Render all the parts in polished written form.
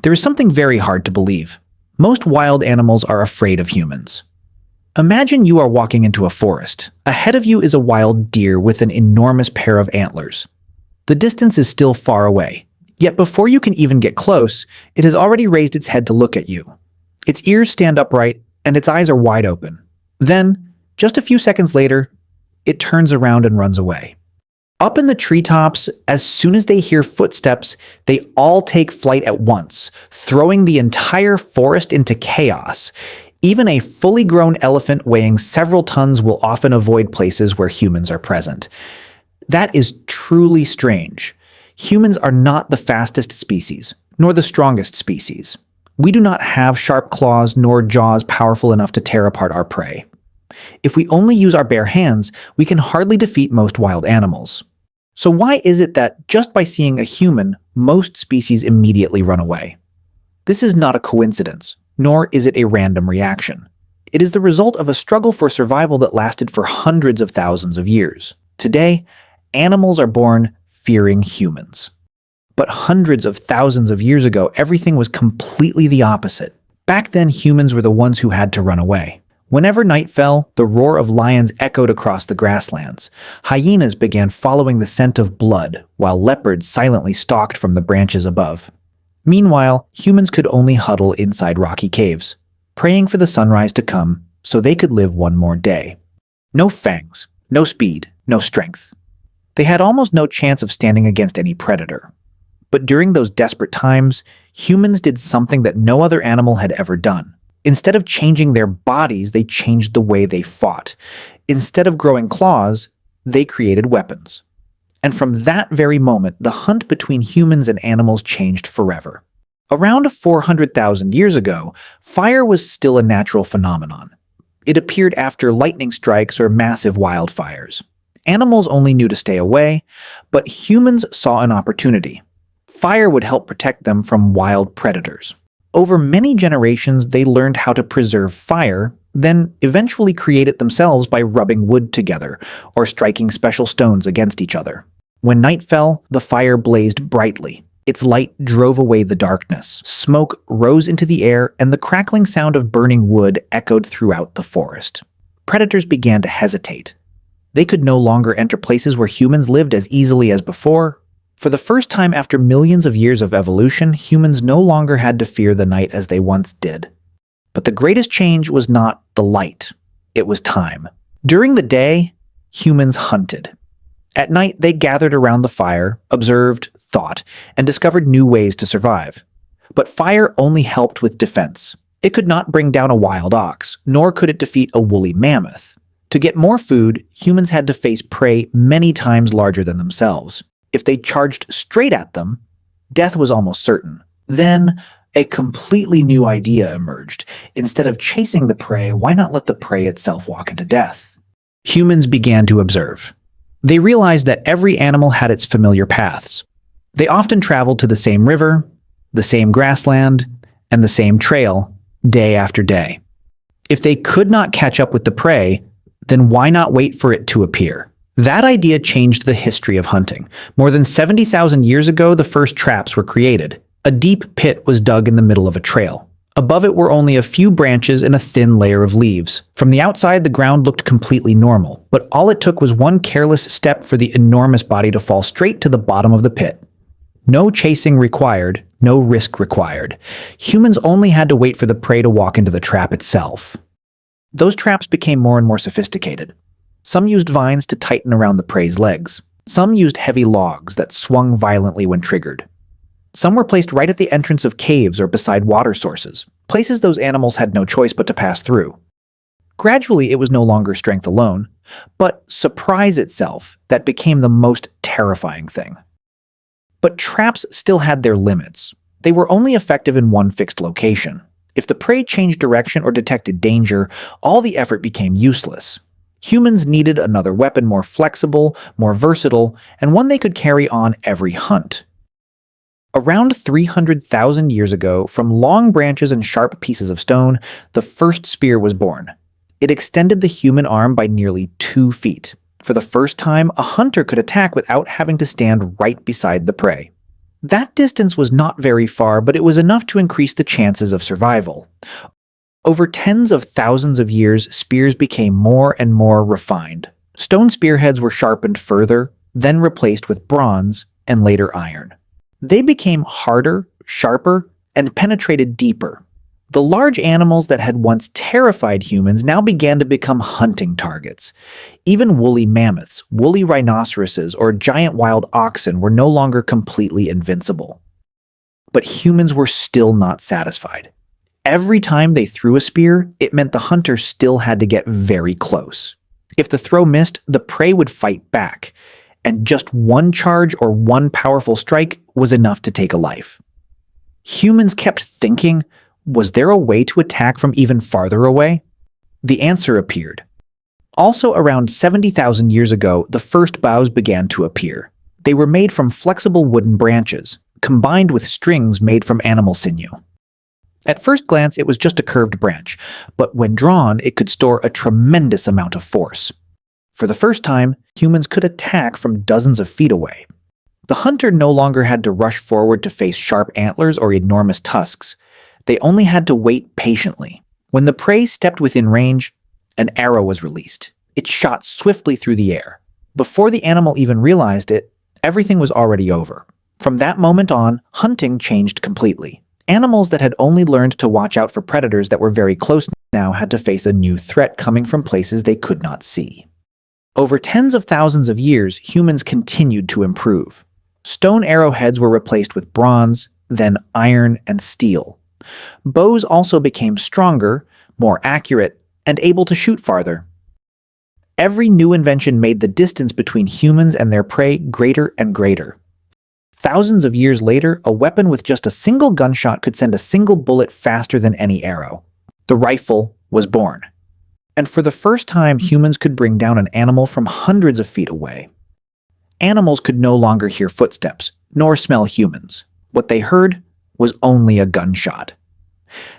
There is something very hard to believe. Most wild animals are afraid of humans. Imagine you are walking into a forest. Ahead of you is a wild deer with an enormous pair of antlers. The distance is still far away, yet before you can even get close, it has already raised its head to look at you. Its ears stand upright, and its eyes are wide open. Then, just a few seconds later, it turns around and runs away. Up in the treetops, as soon as they hear footsteps, they all take flight at once, throwing the entire forest into chaos. Even a fully grown elephant weighing several tons will often avoid places where humans are present. That is truly strange. Humans are not the fastest species, nor the strongest species. We do not have sharp claws nor jaws powerful enough to tear apart our prey. If we only use our bare hands, we can hardly defeat most wild animals. So why is it that just by seeing a human, most species immediately run away? This is not a coincidence, nor is it a random reaction. It is the result of a struggle for survival that lasted for hundreds of thousands of years. Today, animals are born fearing humans. But hundreds of thousands of years ago, everything was completely the opposite. Back then, humans were the ones who had to run away. Whenever night fell, the roar of lions echoed across the grasslands. Hyenas began following the scent of blood, while leopards silently stalked from the branches above. Meanwhile, humans could only huddle inside rocky caves, praying for the sunrise to come so they could live one more day. No fangs, no speed, no strength. They had almost no chance of standing against any predator. But during those desperate times, humans did something that no other animal had ever done. Instead of changing their bodies, they changed the way they fought. Instead of growing claws, they created weapons. And from that very moment, the hunt between humans and animals changed forever. Around 400,000 years ago, fire was still a natural phenomenon. It appeared after lightning strikes or massive wildfires. Animals only knew to stay away, but humans saw an opportunity. Fire would help protect them from wild predators. Over many generations, they learned how to preserve fire, then eventually create it themselves by rubbing wood together or striking special stones against each other. When night fell, the fire blazed brightly. Its light drove away the darkness. Smoke rose into the air, and the crackling sound of burning wood echoed throughout the forest. Predators began to hesitate. They could no longer enter places where humans lived as easily as before. For the first time after millions of years of evolution, humans no longer had to fear the night as they once did. But the greatest change was not the light. It was time. During the day, humans hunted. At night, they gathered around the fire, observed, thought, and discovered new ways to survive. But fire only helped with defense. It could not bring down a wild ox, nor could it defeat a woolly mammoth. To get more food, humans had to face prey many times larger than themselves. If they charged straight at them, death was almost certain. Then, a completely new idea emerged. Instead of chasing the prey, why not let the prey itself walk into death? Humans began to observe. They realized that every animal had its familiar paths. They often traveled to the same river, the same grassland, and the same trail, day after day. If they could not catch up with the prey, then why not wait for it to appear? That idea changed the history of hunting. More than 70,000 years ago, the first traps were created. A deep pit was dug in the middle of a trail. Above it were only a few branches and a thin layer of leaves. From the outside, the ground looked completely normal, but all it took was one careless step for the enormous body to fall straight to the bottom of the pit. No chasing required, no risk required. Humans only had to wait for the prey to walk into the trap itself. Those traps became more and more sophisticated. Some used vines to tighten around the prey's legs. Some used heavy logs that swung violently when triggered. Some were placed right at the entrance of caves or beside water sources, places those animals had no choice but to pass through. Gradually, it was no longer strength alone, but surprise itself that became the most terrifying thing. But traps still had their limits. They were only effective in one fixed location. If the prey changed direction or detected danger, all the effort became useless. Humans needed another weapon more flexible, more versatile, and one they could carry on every hunt. Around 300,000 years ago, from long branches and sharp pieces of stone, the first spear was born. It extended the human arm by nearly 2 feet. For the first time, a hunter could attack without having to stand right beside the prey. That distance was not very far, but it was enough to increase the chances of survival. Over tens of thousands of years, spears became more and more refined. Stone spearheads were sharpened further, then replaced with bronze and later iron. They became harder, sharper, and penetrated deeper. The large animals that had once terrified humans now began to become hunting targets. Even woolly mammoths, woolly rhinoceroses, or giant wild oxen were no longer completely invincible. But humans were still not satisfied. Every time they threw a spear, it meant the hunter still had to get very close. If the throw missed, the prey would fight back, and just one charge or one powerful strike was enough to take a life. Humans kept thinking, was there a way to attack from even farther away? The answer appeared. Also around 70,000 years ago, the first bows began to appear. They were made from flexible wooden branches, combined with strings made from animal sinew. At first glance, it was just a curved branch, but when drawn, it could store a tremendous amount of force. For the first time, humans could attack from dozens of feet away. The hunter no longer had to rush forward to face sharp antlers or enormous tusks. They only had to wait patiently. When the prey stepped within range, an arrow was released. It shot swiftly through the air. Before the animal even realized it, everything was already over. From that moment on, hunting changed completely. Animals that had only learned to watch out for predators that were very close now had to face a new threat coming from places they could not see. Over tens of thousands of years, humans continued to improve. Stone arrowheads were replaced with bronze, then iron and steel. Bows also became stronger, more accurate, and able to shoot farther. Every new invention made the distance between humans and their prey greater and greater. Thousands of years later, a weapon with just a single gunshot could send a single bullet faster than any arrow. The rifle was born. And for the first time, humans could bring down an animal from hundreds of feet away. Animals could no longer hear footsteps, nor smell humans. What they heard was only a gunshot.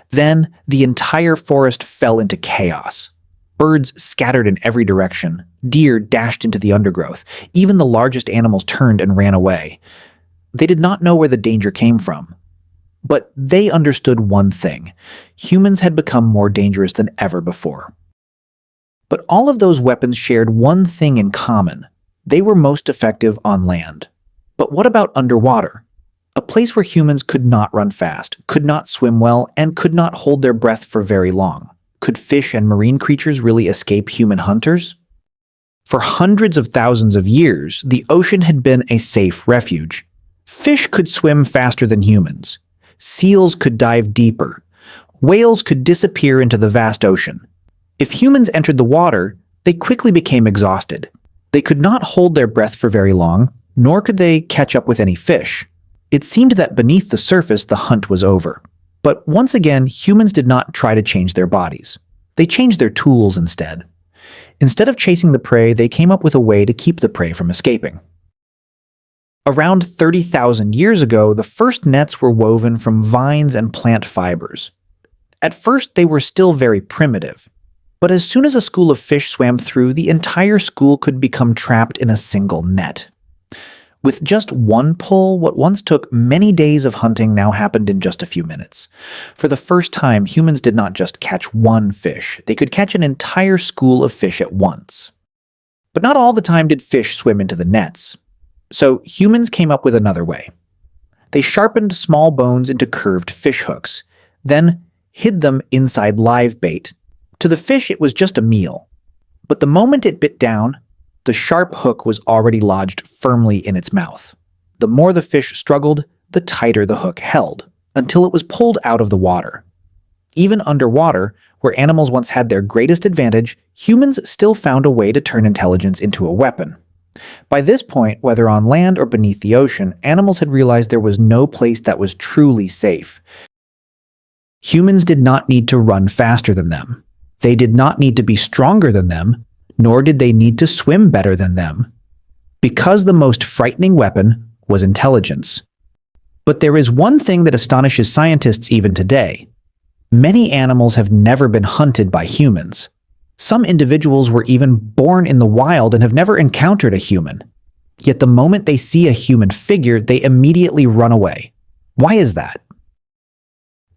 Then, the entire forest fell into chaos. Birds scattered in every direction. Deer dashed into the undergrowth. Even the largest animals turned and ran away. They did not know where the danger came from. But they understood one thing. Humans had become more dangerous than ever before. But all of those weapons shared one thing in common. They were most effective on land. But what about underwater? A place where humans could not run fast, could not swim well, and could not hold their breath for very long. Could fish and marine creatures really escape human hunters? For hundreds of thousands of years, the ocean had been a safe refuge. Fish could swim faster than humans. Seals could dive deeper. Whales could disappear into the vast ocean. If humans entered the water, they quickly became exhausted. They could not hold their breath for very long, nor could they catch up with any fish. It seemed that beneath the surface, the hunt was over. But once again, humans did not try to change their bodies. They changed their tools instead. Instead of chasing the prey, they came up with a way to keep the prey from escaping. Around 30,000 years ago, the first nets were woven from vines and plant fibers. At first, they were still very primitive. But as soon as a school of fish swam through, the entire school could become trapped in a single net. With just one pull, what once took many days of hunting now happened in just a few minutes. For the first time, humans did not just catch one fish. They could catch an entire school of fish at once. But not all the time did fish swim into the nets. So humans came up with another way. They sharpened small bones into curved fish hooks, then hid them inside live bait. To the fish, it was just a meal. But the moment it bit down, the sharp hook was already lodged firmly in its mouth. The more the fish struggled, the tighter the hook held, until it was pulled out of the water. Even underwater, where animals once had their greatest advantage, humans still found a way to turn intelligence into a weapon. By this point, whether on land or beneath the ocean, animals had realized there was no place that was truly safe. Humans did not need to run faster than them. They did not need to be stronger than them, nor did they need to swim better than them, because the most frightening weapon was intelligence. But there is one thing that astonishes scientists even today. Many animals have never been hunted by humans. Some individuals were even born in the wild and have never encountered a human. Yet the moment they see a human figure, they immediately run away. Why is that?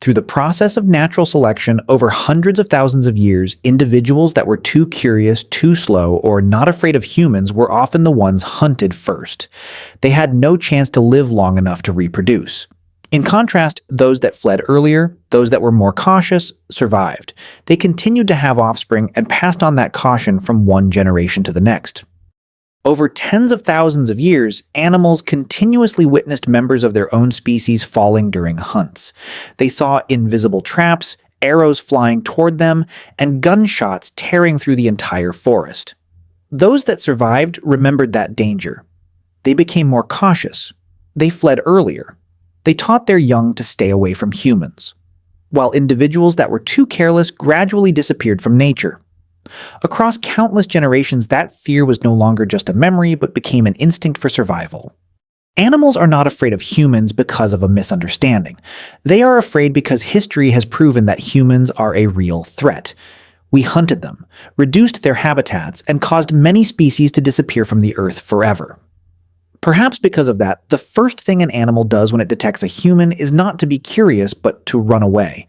Through the process of natural selection over hundreds of thousands of years, individuals that were too curious, too slow, or not afraid of humans were often the ones hunted first. They had no chance to live long enough to reproduce. In contrast, those that fled earlier, those that were more cautious, survived. They continued to have offspring and passed on that caution from one generation to the next. Over tens of thousands of years, animals continuously witnessed members of their own species falling during hunts. They saw invisible traps, arrows flying toward them, and gunshots tearing through the entire forest. Those that survived remembered that danger. They became more cautious. They fled earlier. They taught their young to stay away from humans, while individuals that were too careless gradually disappeared from nature. Across countless generations, that fear was no longer just a memory, but became an instinct for survival. Animals are not afraid of humans because of a misunderstanding. They are afraid because history has proven that humans are a real threat. We hunted them, reduced their habitats, and caused many species to disappear from the earth forever. Perhaps because of that, the first thing an animal does when it detects a human is not to be curious, but to run away.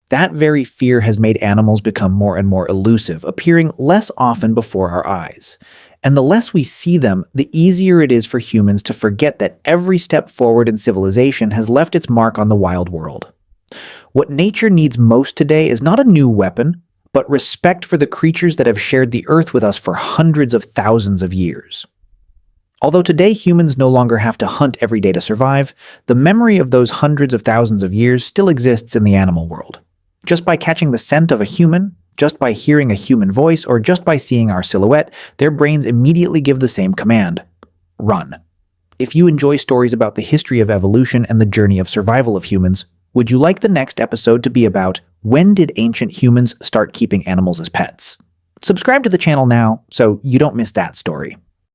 That very fear has made animals become more and more elusive, appearing less often before our eyes. And the less we see them, the easier it is for humans to forget that every step forward in civilization has left its mark on the wild world. What nature needs most today is not a new weapon, but respect for the creatures that have shared the earth with us for hundreds of thousands of years. Although today humans no longer have to hunt every day to survive, the memory of those hundreds of thousands of years still exists in the animal world. Just by catching the scent of a human, just by hearing a human voice, or just by seeing our silhouette, their brains immediately give the same command: run. If you enjoy stories about the history of evolution and the journey of survival of humans, would you like the next episode to be about when did ancient humans start keeping animals as pets? Subscribe to the channel now so you don't miss that story.